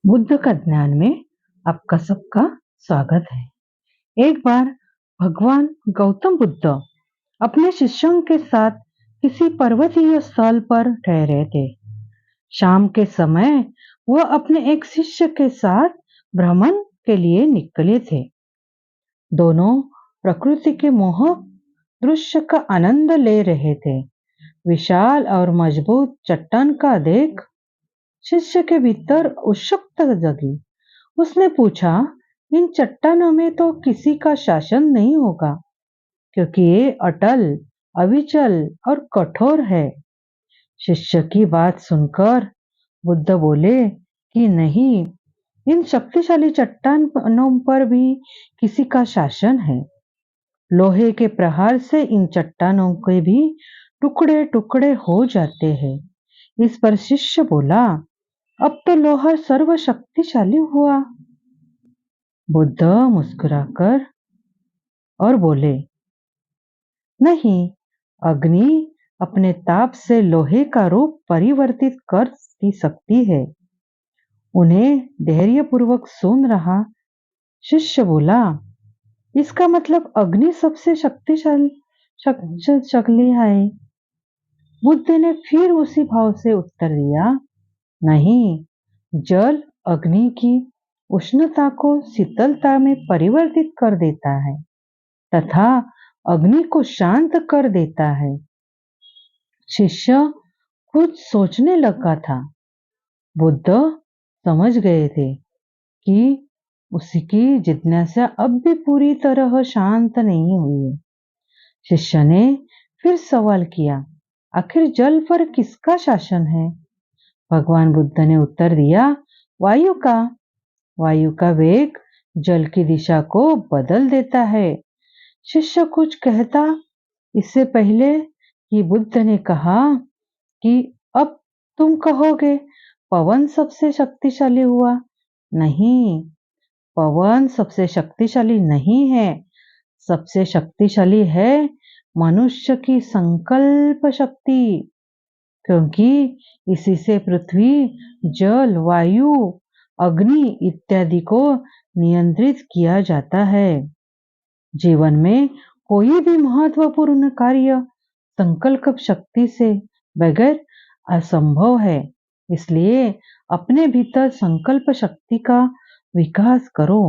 बुद्ध का ज्ञान में आपका सबका स्वागत है। एक बार भगवान गौतम बुद्ध अपने शिष्यों के साथ किसी पर्वतीय स्थल पर ठहरे थे। शाम के समय वह अपने एक शिष्य के साथ भ्रमण के लिए निकले थे। दोनों प्रकृति के मोहक दृश्य का आनंद ले रहे थे। विशाल और मजबूत चट्टान का देख शिष्य के भीतर उत्सुकता जगी। उसने पूछा, इन चट्टानों में तो किसी का शासन नहीं होगा, क्योंकि ये अटल, अविचल और कठोर है। शिष्य की बात सुनकर बुद्ध बोले कि नहीं, इन शक्तिशाली चट्टानों पर भी किसी का शासन है। लोहे के प्रहार से इन चट्टानों के भी टुकड़े टुकड़े हो जाते हैं। इस पर शिष्य बोला, अब तो लोहा सर्वशक्तिशाली हुआ। बुद्ध मुस्कुराकर और बोले, नहीं, अग्नि अपने ताप से लोहे का रूप परिवर्तित कर सकती है। उन्हें धैर्यपूर्वक सुन रहा शिष्य बोला, इसका मतलब अग्नि सबसे शक्तिशाली है। बुद्ध ने फिर उसी भाव से उत्तर दिया, नहीं, जल अग्नि की उष्णता को शीतलता में परिवर्तित कर देता है तथा अग्नि को शांत कर देता है। शिष्य कुछ सोचने लगा था। बुद्ध समझ गए थे कि उसकी जिज्ञासा अब भी पूरी तरह शांत नहीं हुई है। शिष्य ने फिर सवाल किया, आखिर जल पर किसका शासन है? भगवान बुद्ध ने उत्तर दिया, वायु का। वायु का वेग जल की दिशा को बदल देता है। शिष्य कुछ कहता इससे पहले कि बुद्ध ने कहा कि अब तुम कहोगे पवन सबसे शक्तिशाली हुआ। नहीं, पवन सबसे शक्तिशाली नहीं है। सबसे शक्तिशाली है मनुष्य की संकल्प शक्ति, क्योंकि इसी से पृथ्वी, जल, वायु, अग्नि इत्यादि को नियंत्रित किया जाता है। जीवन में कोई भी महत्वपूर्ण कार्य संकल्प शक्ति से बगैर असंभव है। इसलिए अपने भीतर संकल्प शक्ति का विकास करो।